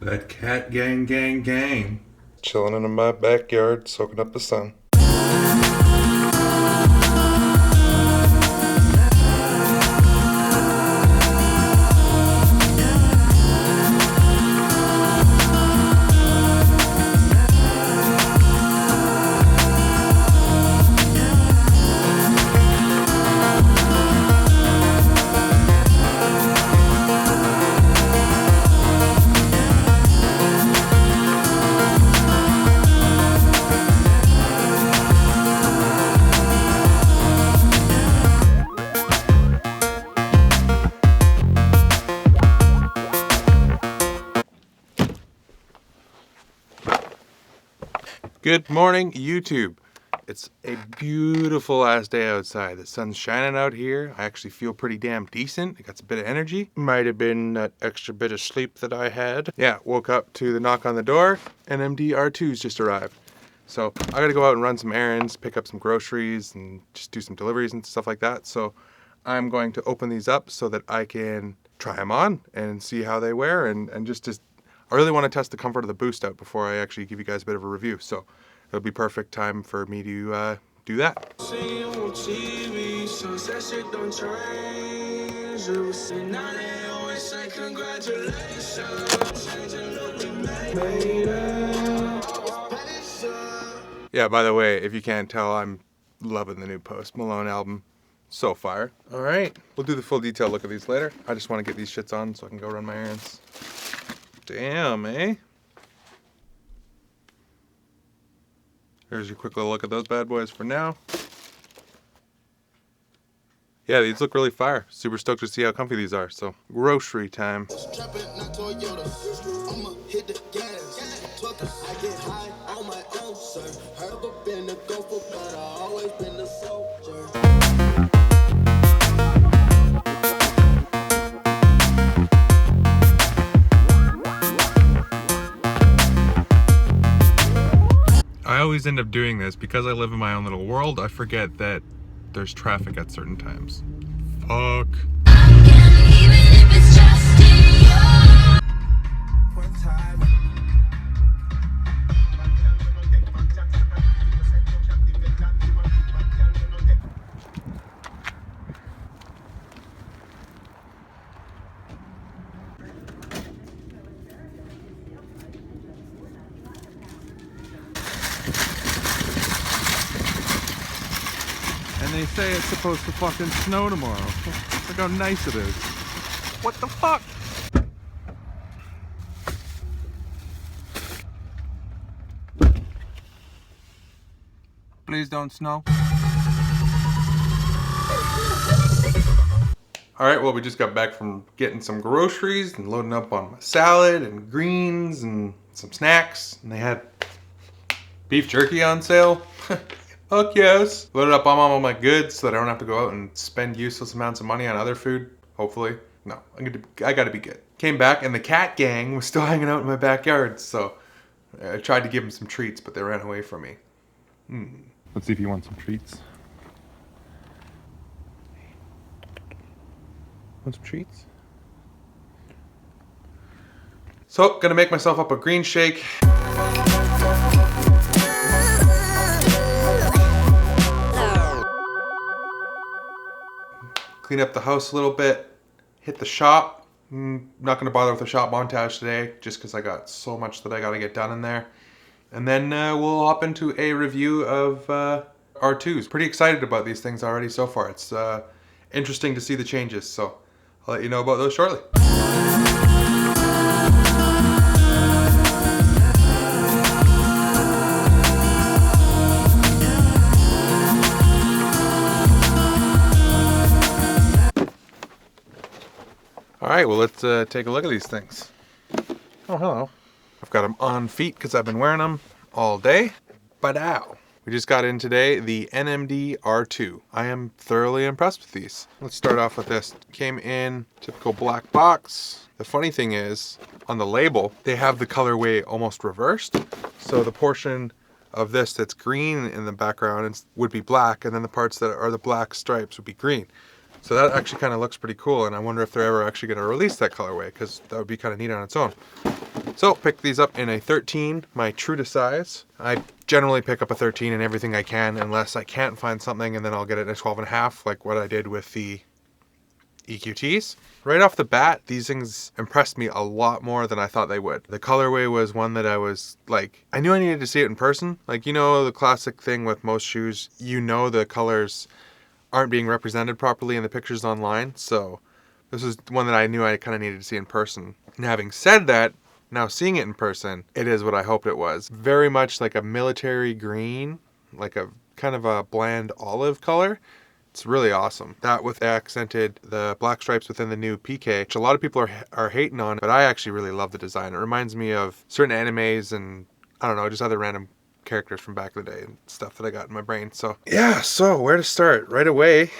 That cat gang. Chilling in my backyard, soaking up the sun. Good morning, YouTube. It's a beautiful last day outside. The sun's shining out here. I actually feel pretty damn decent. I got some bit of energy. Might have been that extra bit of sleep that I had. Yeah, woke up to the knock on the door. NMD R2's just arrived. So I gotta go out and run some errands, pick up some groceries, and just do some deliveries and stuff like that. So I'm going to open these up so that I can try them on and see how they wear and just I really want to test the comfort of the boost out before I actually give you guys a bit of a review. So it'll be perfect time for me to do that. Yeah, by the way, if you can't tell, I'm loving the new Post Malone album. So fire. All right, we'll do the full detail look at these later. I just want to get these shits on so I can go run my errands. Damn, eh? Here's your quick little look at those bad boys for now. Yeah, these look really fire. Super stoked to see how comfy these are. So, grocery time. I always end up doing this because I live in my own little world. I forget that there's traffic at certain times. Fuck. And they say it's supposed to fucking snow tomorrow. Look how nice it is. What the fuck? Please don't snow. Alright, well, we just got back from getting some groceries and loading up on my salad and greens and some snacks. And they had beef jerky on sale. Fuck yes. Loaded up on all my goods so that I don't have to go out and spend useless amounts of money on other food. Hopefully. No, I gotta be good. Came back and the cat gang was still hanging out in my backyard. So I tried to give them some treats, but they ran away from me. Let's see if you want some treats. Want some treats? So, gonna make myself up a green shake. Clean up the house a little bit, hit the shop. Not gonna bother with the shop montage today, just because I got so much that I gotta get done in there. And then we'll hop into a review of R2s. Pretty excited about these things already so far. It's interesting to see the changes, so I'll let you know about those shortly. Alright, well let's take a look at these things. Oh, hello. I've got them on feet because I've been wearing them all day. But ow. We just got in today the NMD R2. I am thoroughly impressed with these. Let's start off with this. Came in typical black box. The funny thing is, on the label, they have the colorway almost reversed. So the portion of this that's green in the background would be black, and then the parts that are the black stripes would be green. So that actually kind of looks pretty cool, and I wonder if they're ever actually going to release that colorway, because that would be kind of neat on its own. So pick these up in a 13, my true to size. I generally pick up a 13 in everything I can unless I can't find something, and then I'll get it in a 12.5 like what I did with the EQTs. Right off the bat, these things impressed me a lot more than I thought they would. The colorway was one that I was like, I knew I needed to see it in person. Like, you know, the classic thing with most shoes, you know the colors aren't being represented properly in the pictures online. So this is one that I knew I kind of needed to see in person. And having said that, now seeing it in person, it is what I hoped it was. Very much like a military green, like a kind of a bland olive color. It's really awesome. That with accented the black stripes within the new PK, which a lot of people are hating on, but I actually really love the design. It reminds me of certain animes and I don't know, just other random characters from back in the day and stuff that I got in my brain. So yeah, so where to start? Right away,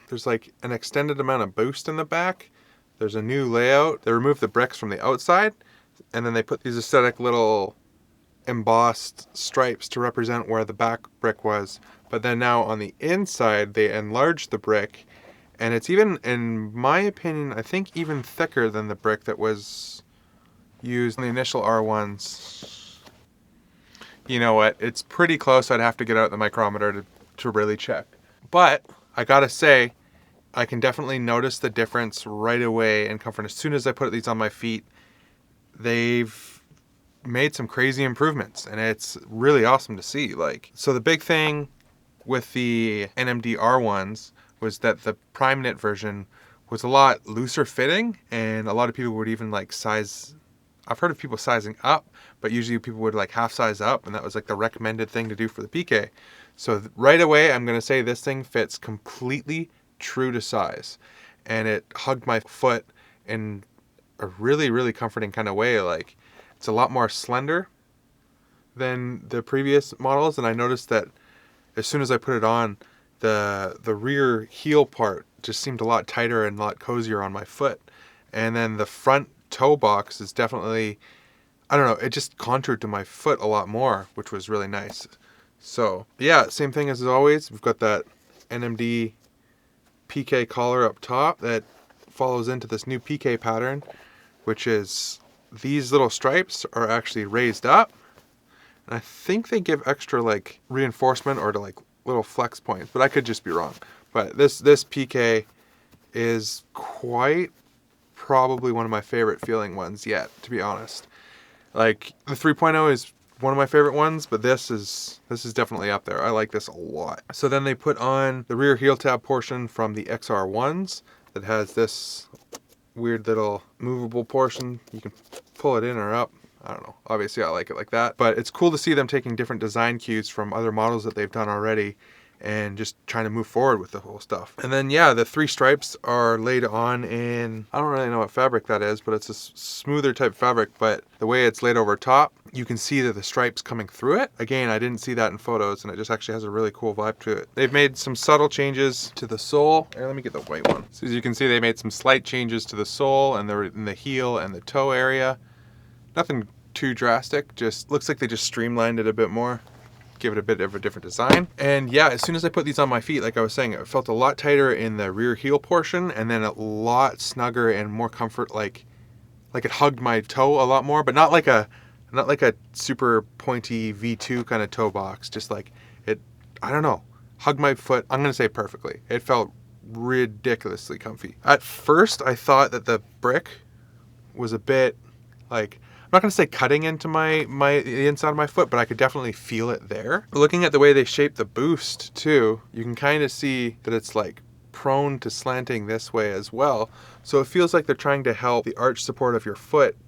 there's like an extended amount of boost in the back. There's a new layout. They removed the bricks from the outside, and then they put these aesthetic little embossed stripes to represent where the back brick was. But then now on the inside, they enlarged the brick, and it's even, in my opinion, I think even thicker than the brick that was used in the initial R1s. You know what? It's pretty close. I'd have to get out the micrometer to really check. But I gotta say, I can definitely notice the difference right away in comfort. As soon as I put these on my feet, they've made some crazy improvements, and it's really awesome to see. Like, so the big thing with the NMD R1s was that the prime knit version was a lot looser fitting, and a lot of people would even like size, I've heard of people sizing up, but usually people would like half size up, and that was like the recommended thing to do for the PK. So right away, I'm going to say this thing fits completely true to size, and it hugged my foot in a really, really comforting kind of way. Like, it's a lot more slender than the previous models, and I noticed that as soon as I put it on, the rear heel part just seemed a lot tighter and a lot cozier on my foot. And then the front toe box is definitely, I don't know, it just contoured to my foot a lot more, which was really nice. So yeah, same thing as always. We've got that NMD PK collar up top that follows into this new PK pattern, which is these little stripes are actually raised up. And I think they give extra like reinforcement or to like little flex points, but I could just be wrong. But this PK is quite probably one of my favorite feeling ones yet, to be honest. Like, the 3.0 is one of my favorite ones, but this is definitely up there. I like this a lot. So then they put on the rear heel tab portion from the XR1s that has this weird little movable portion. You can pull it in or up. I don't know. Obviously, I like it like that. But it's cool to see them taking different design cues from other models that they've done already and just trying to move forward with the whole stuff. And then, yeah, the 3 stripes are laid on in, I don't really know what fabric that is, but it's a smoother type fabric. But the way it's laid over top, you can see that the stripes coming through it. Again, I didn't see that in photos, and it just actually has a really cool vibe to it. They've made some subtle changes to the sole. Here, let me get the white one. So as you can see, they made some slight changes to the sole and the heel and the toe area. Nothing too drastic, just looks like they just streamlined it a bit more, give it a bit of a different design. And yeah, as soon as I put these on my feet, like I was saying, it felt a lot tighter in the rear heel portion, and then a lot snugger and more comfort, like it hugged my toe a lot more, but not like a super pointy V2 kind of toe box, just like it, I don't know, hugged my foot. I'm gonna say perfectly. It felt ridiculously comfy. At first, I thought that the brick was a bit like, I'm not going to say cutting into the inside of my foot, but I could definitely feel it there. Looking at the way they shape the boost too, you can kind of see that it's like prone to slanting this way as well. So it feels like they're trying to help the arch support of your foot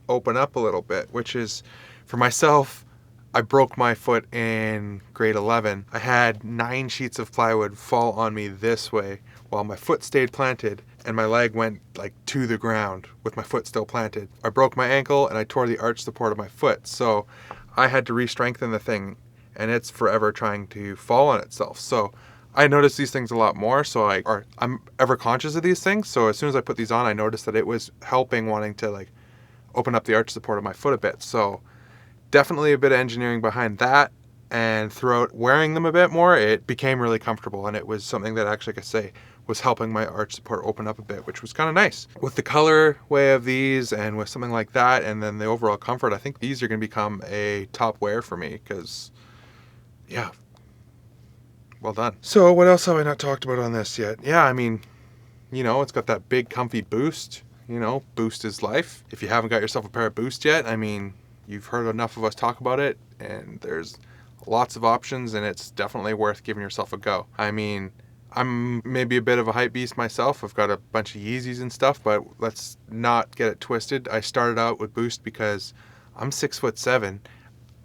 open up a little bit, which is, for myself, I broke my foot in grade 11. I had 9 sheets of plywood fall on me this way while my foot stayed planted, and my leg went like to the ground with my foot still planted. I broke my ankle and I tore the arch support of my foot. So I had to re-strengthen the thing, and it's forever trying to fall on itself. So I noticed these things a lot more. So I'm ever conscious of these things. So as soon as I put these on, I noticed that it was helping, wanting to like open up the arch support of my foot a bit. So definitely a bit of engineering behind that. And throughout wearing them a bit more, it became really comfortable, and it was something that actually, like I say, was helping my arch support open up a bit, which was kind of nice. With the colorway of these and with something like that, and then the overall comfort, I think these are going to become a top wear for me because, yeah, well done. So what else have I not talked about on this yet? Yeah, I mean, you know, it's got that big comfy boost. You know, boost is life. If you haven't got yourself a pair of Boost yet, I mean, you've heard enough of us talk about it, and there's lots of options, and it's definitely worth giving yourself a go. I mean, I'm maybe a bit of a hype beast myself. I've got a bunch of Yeezys and stuff, but let's not get it twisted. I started out with Boost because I'm 6'7".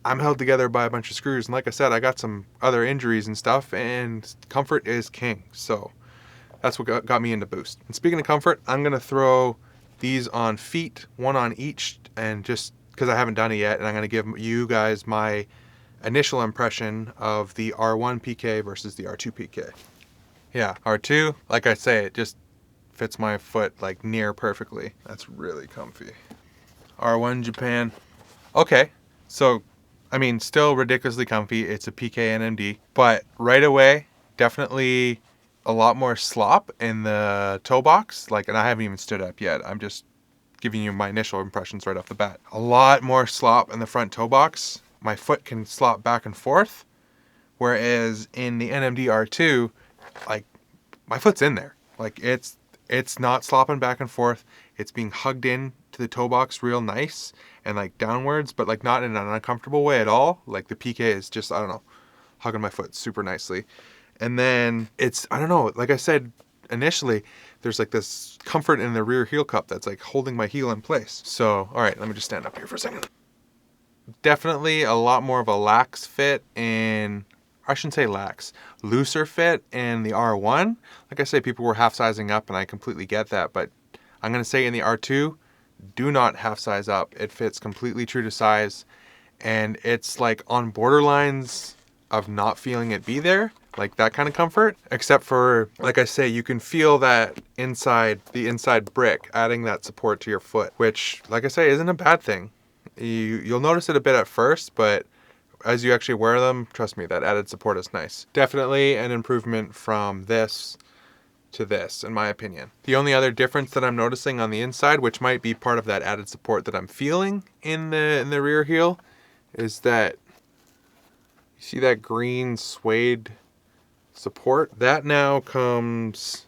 I'm held together by a bunch of screws, and like I said, I got some other injuries and stuff, and comfort is king. So that's what got me into Boost. And speaking of comfort, I'm gonna throw these on feet, one on each, and just because I haven't done it yet, and I'm gonna give you guys my initial impression of the R1 PK versus the R2 PK. Yeah, R2, like I say, it just fits my foot like near perfectly. That's really comfy. R1 Japan. Okay, so I mean, still ridiculously comfy. It's a PK NMD, but right away, definitely a lot more slop in the toe box. Like, and I haven't even stood up yet. I'm just giving you my initial impressions right off the bat. A lot more slop in the front toe box. My foot can slop back and forth. Whereas in the NMD R2, like, my foot's in there. Like, it's not slopping back and forth. It's being hugged in to the toe box real nice and like downwards, but like not in an uncomfortable way at all. Like the PK is just, I don't know, hugging my foot super nicely. And then it's, I don't know, like I said initially, there's like this comfort in the rear heel cup that's like holding my heel in place. So, all right, let me just stand up here for a second. Definitely a lot more of a lax fit in, I shouldn't say lax, looser fit in the R1. Like I say, people were half sizing up and I completely get that, but I'm going to say in the R2, do not half size up. It fits completely true to size, and it's like on borderlines of not feeling it be there, like that kind of comfort, except for, like I say, you can feel that inside, the inside brick, adding that support to your foot, which, like I say, isn't a bad thing. You'll notice it a bit at first, but as you actually wear them, trust me, that added support is nice. Definitely an improvement from this to this, in my opinion. The only other difference that I'm noticing on the inside, which might be part of that added support that I'm feeling in the rear heel, is that you see that green suede support? That now comes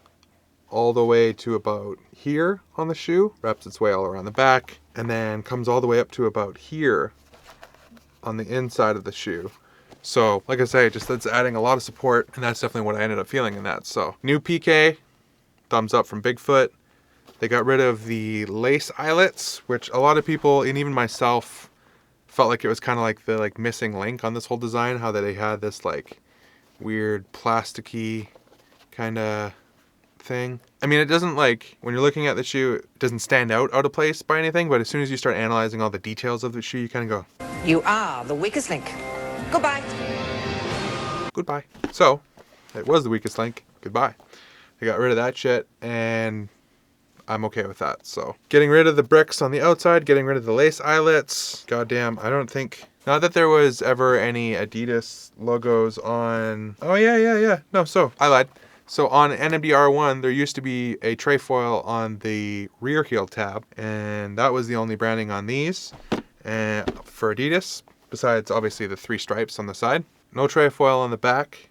all the way to about here on the shoe, wraps its way all around the back, and then comes all the way up to about here on the inside of the shoe. So, like I say, just that's adding a lot of support, and that's definitely what I ended up feeling in that. So, new PK, thumbs up from Bigfoot. They got rid of the lace eyelets, which a lot of people, and even myself, felt like it was kind of like the missing link on this whole design, how they had this like weird plasticky kind of thing. I mean, it doesn't, like, when you're looking at the shoe, it doesn't stand out of place by anything, but as soon as you start analyzing all the details of the shoe, you kind of go, you are the weakest link. Goodbye. Goodbye. So, it was the weakest link. Goodbye. They got rid of that shit, and I'm okay with that. So, getting rid of the bricks on the outside, getting rid of the lace eyelets. Goddamn, I don't think, not that there was ever any ADIDAS logos on, oh yeah. No, so, I lied. So on NMD R1, there used to be a trefoil on the rear heel tab, and that was the only branding on these for ADIDAS, besides obviously the 3 stripes on the side. No trefoil on the back,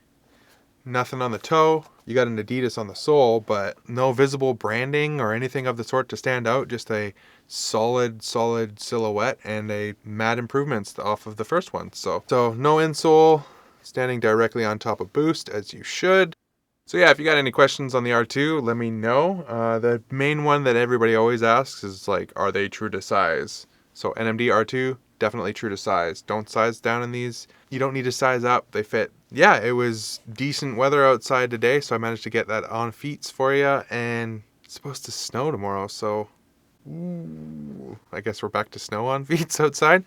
nothing on the toe. You got an ADIDAS on the sole, but no visible branding or anything of the sort to stand out, just a solid silhouette and a mad improvements off of the first one. So no insole, standing directly on top of Boost, as you should. So yeah, if you got any questions on the R2, let me know. The main one that everybody always asks is like, are they true to size? So NMD R2, definitely true to size. Don't size down in these. You don't need to size up. They fit. Yeah, it was decent weather outside today, so I managed to get that on feet for you. And it's supposed to snow tomorrow, so ooh, I guess we're back to snow on feet outside.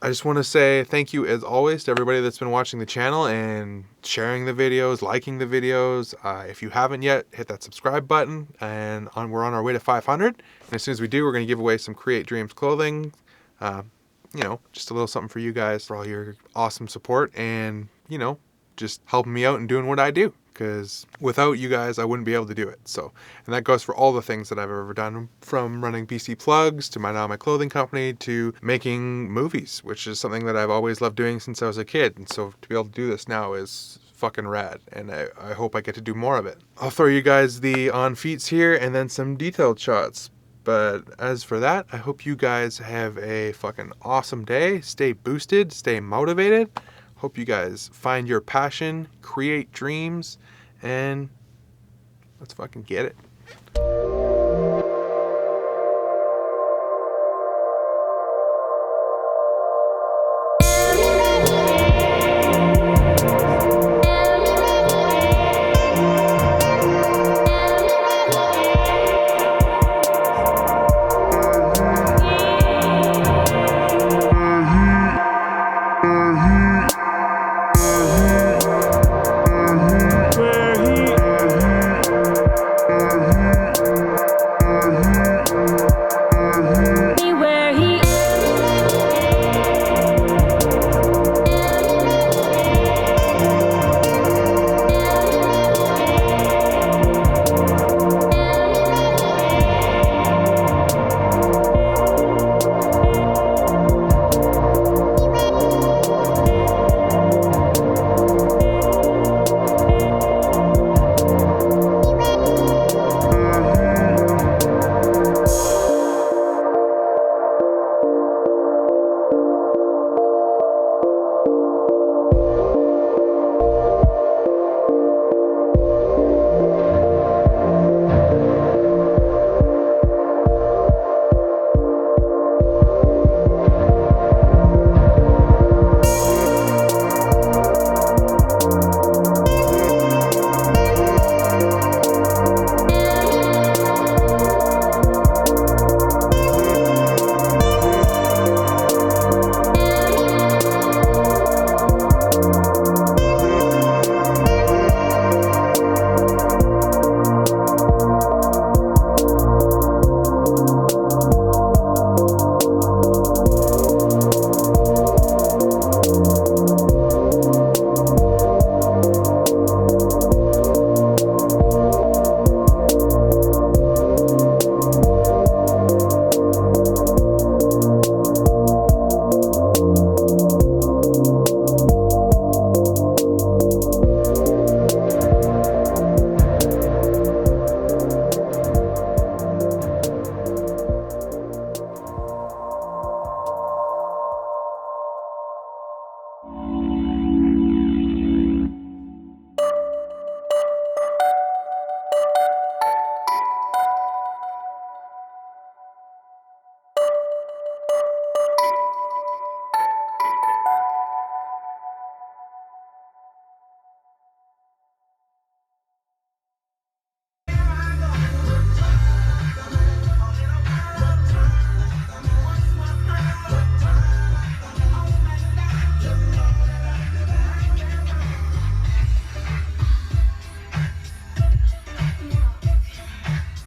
I just want to say thank you as always to everybody that's been watching the channel and sharing the videos, liking the videos. If you haven't yet, hit that subscribe button, and we're on our way to 500. And as soon as we do, we're going to give away some Create Dreams clothing. You know, just a little something for you guys for all your awesome support and, you know, just helping me out and doing what I do. because without you guys, I wouldn't be able to do it. So, and that goes for all the things that I've ever done, from running BC Plugs to my clothing company to making movies, which is something that I've always loved doing since I was a kid. And so to be able to do this now is fucking rad, and I hope I get to do more of it. I'll throw you guys the on feets here and then some detailed shots. But as for that, I hope you guys have a fucking awesome day. Stay boosted, stay motivated. Hope you guys find your passion, create dreams, and let's fucking get it.